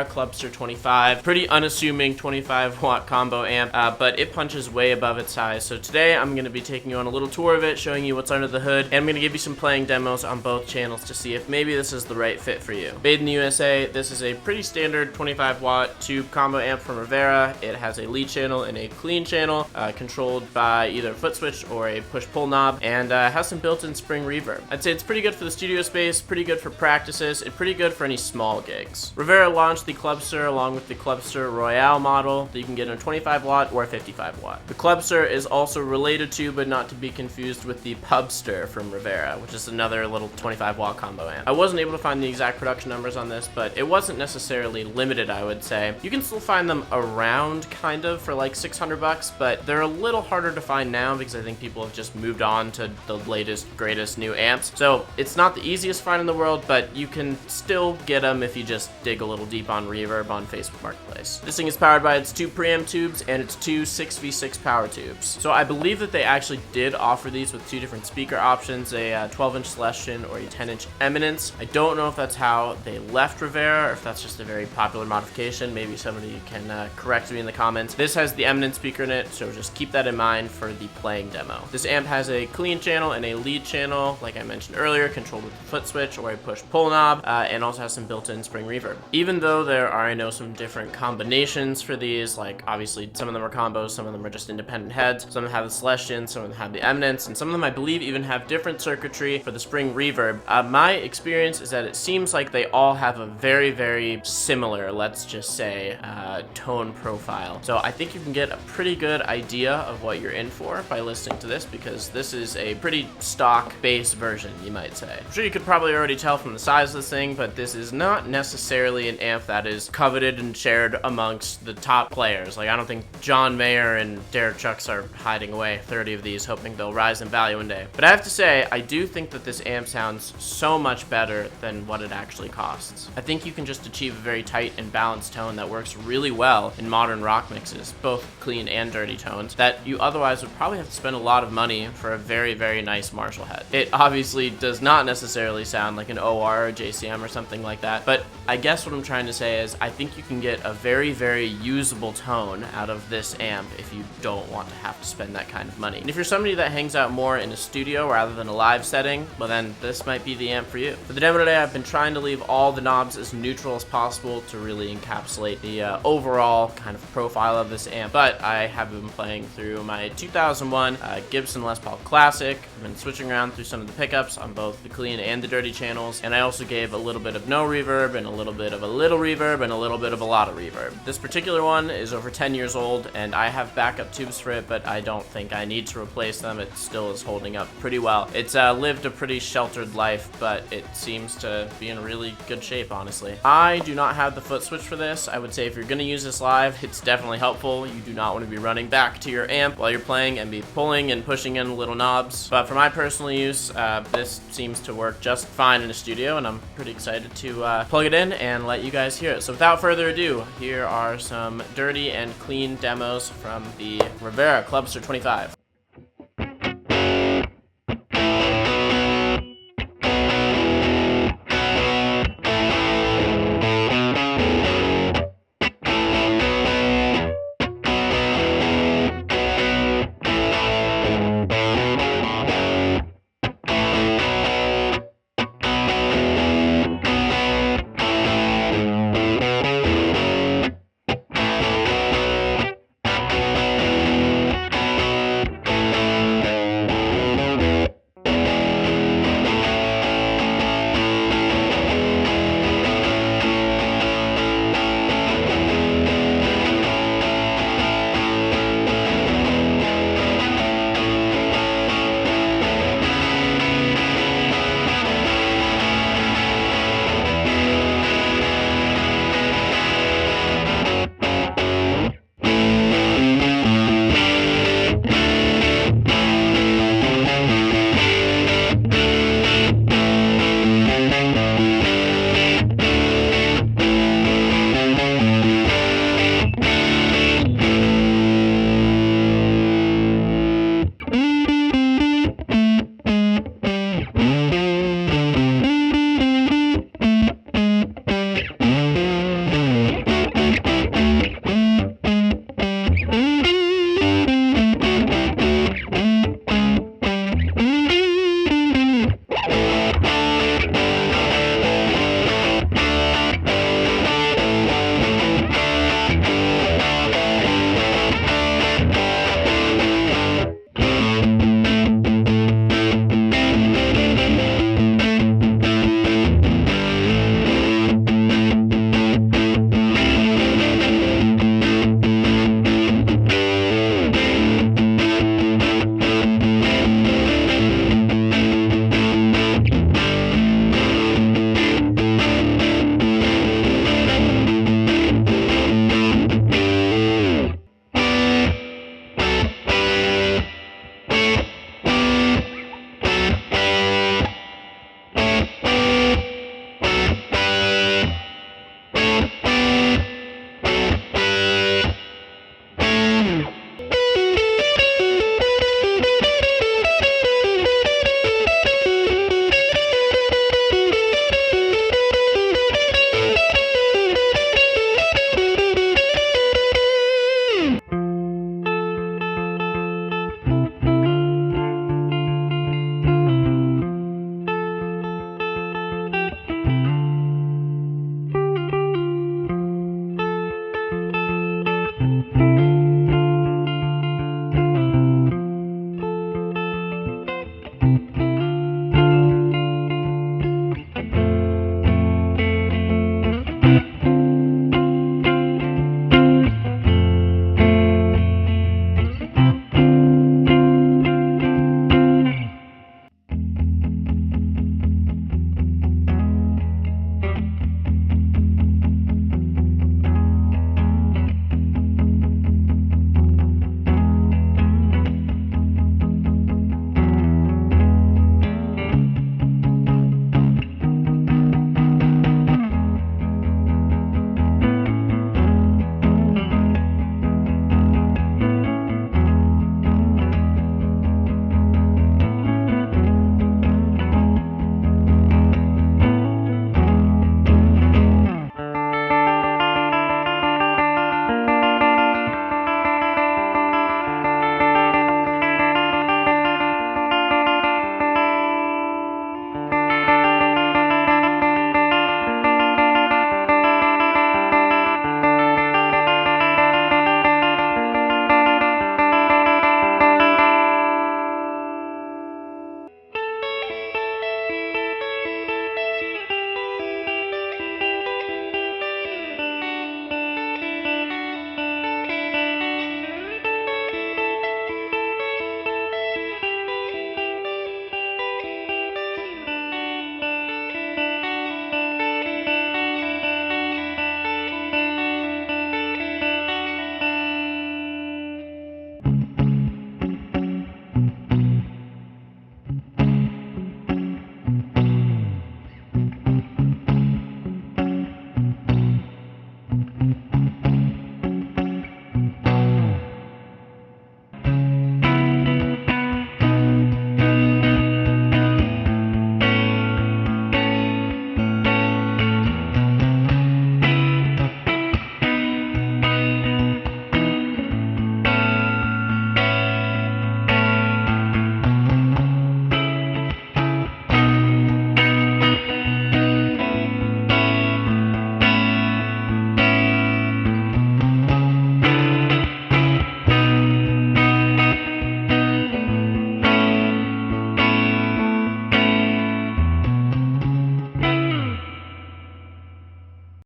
Rivera Clubster 25. Pretty unassuming 25 watt combo amp, but it punches way above its size. So today I'm going to be taking you on a little tour of it, showing you what's under the hood, and I'm going to give you some playing demos on both channels to see if maybe this is the right fit for you. Made in the USA, this is a pretty standard 25 watt tube combo amp from Rivera. It has a lead channel and a clean channel, controlled by either a foot switch or a push-pull knob, and has some built-in spring reverb. I'd say it's pretty good for the studio space, pretty good for practices, and pretty good for any small gigs. Rivera launched the Clubster along with the Clubster Royale model that you can get in a 25 watt or a 55 watt. The Clubster is also related to, but not to be confused with, the Pubster from Rivera, which is another little 25 watt combo amp. I wasn't able to find the exact production numbers on this, but it wasn't necessarily limited, I would say. You can still find them around, kind of, for like 600 bucks, but they're a little harder to find now because I think people have just moved on to the latest, greatest new amps. So it's not the easiest find in the world, but you can still get them if you just dig a little deep on Reverb on Facebook Marketplace. This thing is powered by its two preamp tubes and its two 6v6 power tubes. So I believe that they actually did offer these with two different speaker options, a 12-inch Celestion or a 10-inch Eminence. I don't know if that's how they left Rivera or if that's just a very popular modification. Maybe somebody can correct me in the comments. This has the Eminence speaker in it, so just keep that in mind for the playing demo. This amp has a clean channel and a lead channel, like I mentioned earlier, controlled with a foot switch or a push-pull knob, and also has some built-in spring reverb. Even though there are, I know, some different combinations for these, like obviously some of them are combos, some of them are just independent heads, some of them have the Celestion, some of them have the Eminence, and some of them I believe even have different circuitry for the spring reverb. My experience is that it seems like they all have a very, very similar, let's just say, tone profile. So I think you can get a pretty good idea of what you're in for by listening to this, because this is a pretty stock bass version, you might say. I'm sure you could probably already tell from the size of this thing, but this is not necessarily an amp that is coveted and shared amongst the top players. Like, I don't think John Mayer and Derek Chucks are hiding away 30 of these hoping they'll rise in value one day. But I have to say, I do think that this amp sounds so much better than what it actually costs. I think you can just achieve a very tight and balanced tone that works really well in modern rock mixes, both clean and dirty tones, that you otherwise would probably have to spend a lot of money for a very, very nice Marshall head. It obviously does not necessarily sound like an OR or JCM or something like that, but I guess what I'm trying to say is I think you can get a very, very usable tone out of this amp if you don't want to have to spend that kind of money. And if you're somebody that hangs out more in a studio rather than a live setting, well then this might be the amp for you. For the demo today, I've been trying to leave all the knobs as neutral as possible to really encapsulate the overall kind of profile of this amp, but I have been playing through my 2001 Gibson Les Paul Classic. I've been switching around through some of the pickups on both the clean and the dirty channels, and I also gave a little bit of no reverb and a little bit of a little reverb and a little bit of a lot of reverb. This particular one is over 10 years old, and I have backup tubes for it, but I don't think I need to replace them. It still is holding up pretty well. It's lived a pretty sheltered life, but it seems to be in really good shape, honestly. I do not have the foot switch for this. I would say if you're going to use this live, it's definitely helpful. You do not want to be running back to your amp while you're playing and be pulling and pushing in little knobs. But for my personal use, this seems to work just fine in a studio, and I'm pretty excited to plug it in and let you guys hear it. So without further ado, here are some dirty and clean demos from the Rivera Clubster 25.